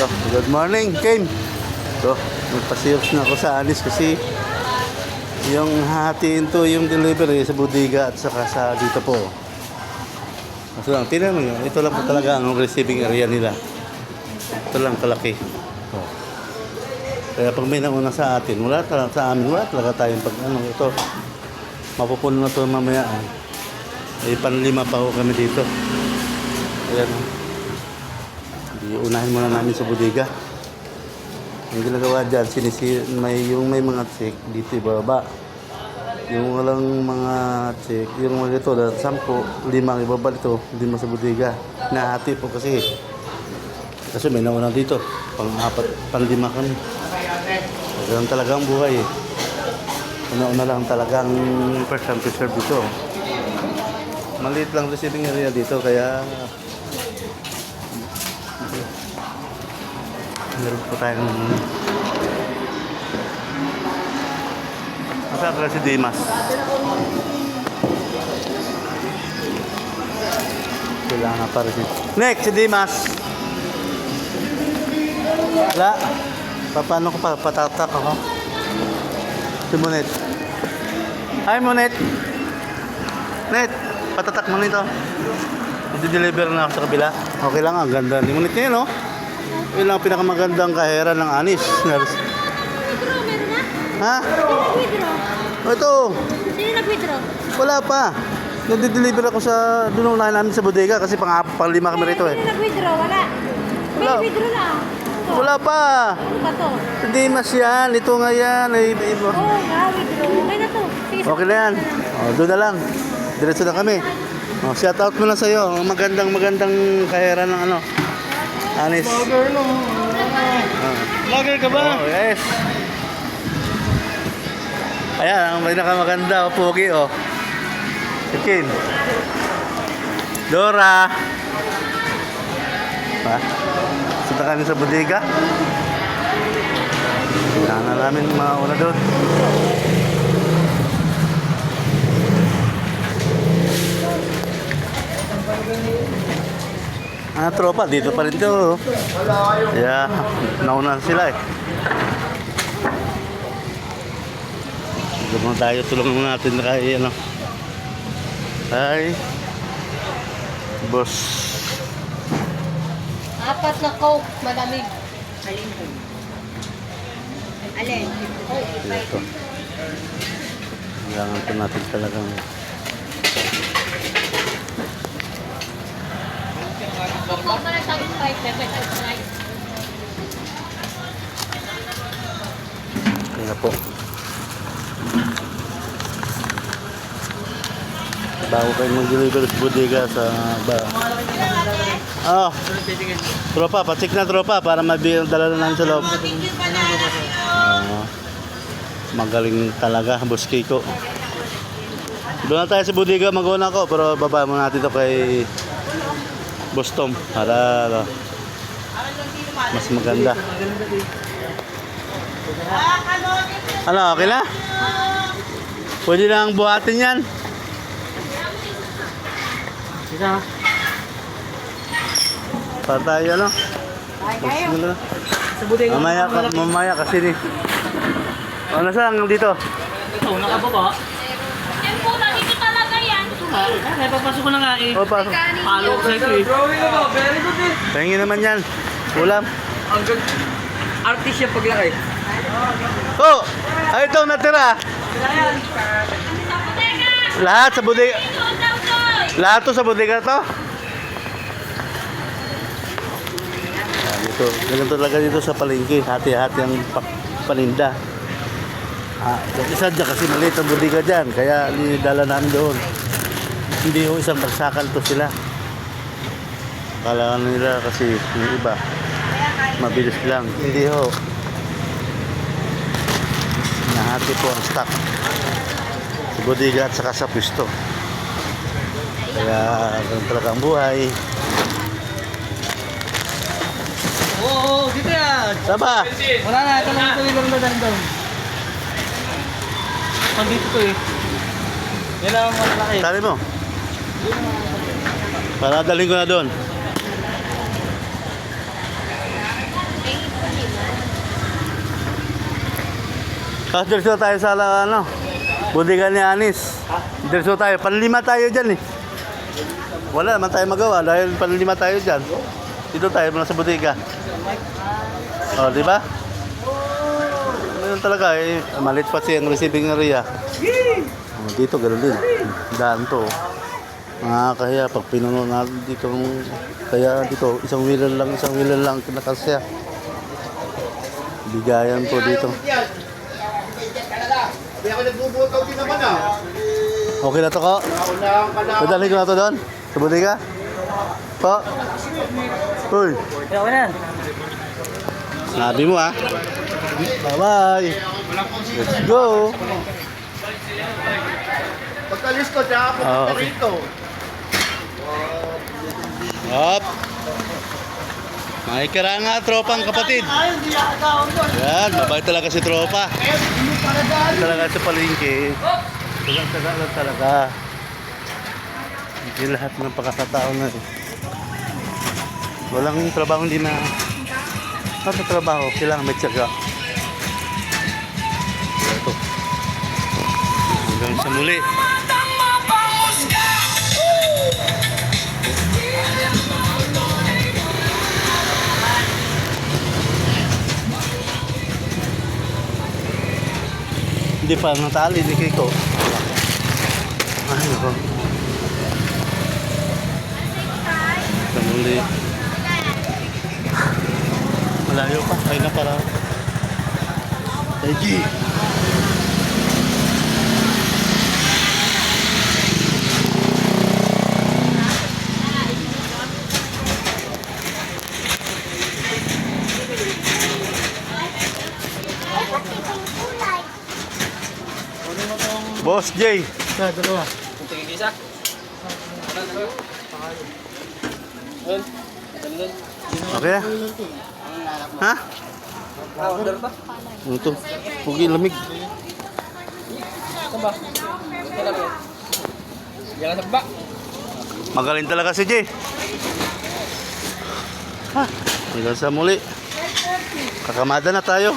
Ito, good morning, Ken. Ito, nagpa-search na ako sa Anis kasi yung hahatiin to yung delivery sa bodega at saka sa dito po. So lang, tingnan mo yun. Ito lang po talaga ang receiving area nila. Ito lang kalaki. Oh. Kaya pag may nauna sa atin, wala talaga sa amin, wala talaga tayong pag ano, ito. Mapupuno na ito mamaya. Ay panlima pa ho kami dito. Ayan. Unahin muna namin sa bodega. Ang ginagawa dyan, yung may mga check dito ibaba. Yung walang mga check, yung mga ito, 10, 5 ibaba dito, 5 sa bodega. Nahati po kasi. Kasi may nauna dito, pang-4, pang-5 kami. Ganun talaga ang buhay eh. Una-una lang talagang first time to serve dito. Maliit lang receiving area dito, kaya meron po tayong masarap na si Dimas. Kailangan pa rin. Next, si Dimas. Wala. Paano ko pa patatak ako? Si Monet. Hi Monet. Net, patatak mo nito. I-deliver na ako sa kabila. Okay lang, ang ganda ni Monet niya, no? Yun lang pinakamagandang kahera ng Anis. Withdraw, meron na? Ha? Withdraw. O ito. Sino nag-withdraw? Wala pa. Nag-deliver ako sa doon unahin namin sa bodega kasi pang-5 kami rito eh. Sino nag-withdraw? Wala. May Wala. withdraw na. Ito. Wala pa. Ano ba to? Hindi mas yan. Ito nga yan. Oo nga, withdraw. Okay na to. Sige, Okay na yan. O, doon na lang. Diretso na kami. O, shout out mo lang sa'yo. Magandang kahera ng ano. Anis. Vlogger no. Vlogger ka ba? Oh, yes. Ayan, ang pinakamaganda, pogi, oh. Chicken. Dora. Ha? Sunta kami sa bodega. Kailangan namin mauna doon. Tropa, dito pa rin to. Yeah, nauna sila eh. Dito muna tayo, tulungan muna natin na kay ano. Ay, boss. 4 na Coke, malamig. Alin? Dito. Kailangan po natin talagang Coke na lang tawag 5, level 5. kaya po. Bago kayo mag-deliver sa bodega sa ba. Oh. Tropa, patik na tropa para mabigyan dala na namin sa loob. Magaling talaga, boss Kiko. Doon na tayo sa bodega, mag-una ko, pero baba muna natin ito kay Boss Tom para mas maganda. Ano, okay na? Pwede na ang buhatin yan. Isa. Para tayo, ano? Kayo. Sa buti ko. Mamaya kasi ni. O, nasaan dito? Ito, nakababa. Yan po, dito talaga yan. Ay, papasok ko na nga eh. O, pasok. Palo ko sa ito eh. Very good eh. Pahingin naman yan. Ulam. Ang good. Artist siya paglaki. Oh! Ay, ito natira. Lahat sa bodega. Lahat to sa bodega to. Ito, ganito talaga dito sa palengke. Hati-hati ang paninda. Isa dyan kasi maliit ang bodega dyan. Kaya nidala namin doon. Hindi ho isang bagsakan to sila. Akala nila kasi yung iba mabilis lang. Hindi ho. Nahati po ang stock sa bodega at saka sa pwesto. Kaya ganun talaga ang buhay. Oo, dito yan. Saba? Wala na, ito lang ito yung dadaan doon. Nandito to eh. Yan lang ang malaki. Tali mo. Para dalhin ko na doon. Diretso tayo sa ano, budigan ni Anis. Diretso tayo. Panlima tayo dyan eh. Wala naman tayo magawa dahil panlima tayo dyan. Dito tayo muna sa budiga. O, di ba? Ngayon talaga eh. Malit pa siya ang receiving area. O, dito gano'n din. Daan to. Kaya pag pinuno natin dito, kaya dito, isang wheeler lang kinakasya. Bigayan po dito. Hindi ako nagbubukaw din naman ah. Okay na to ko? Padalhin ko na to doon? Sa budiga? Po? Uy, Okay na. sabi mo ah. Bye-bye. Let's go. Pagkalis ko, tsaka ako Ah, punta okay. rito. Up. Makikira nga, tropang kapatid. Ay, hindi ako doon. Yan, mabait talaga si tropa. Kaya hindi para daan. Talaga sa palengke. Tagal talaga. Hindi lahat ng pagkakataon na walang trabaho hindi na sa trabaho, kailangan may tiyaga. Ito. Hanggang sa muli. Hindi pa natali ni Kiko. Ay, ako. Sa muli. Malayo pa. Ay na para. Taiji. Boss J. Dalawa. Tingin isa. Okay ah. Ha? Order pa? Ito. Pugi lamig. Ito ba? Yan sa ba? Magaling talaga si J. Ha? Hanggang sa muli. Kakamada na tayo.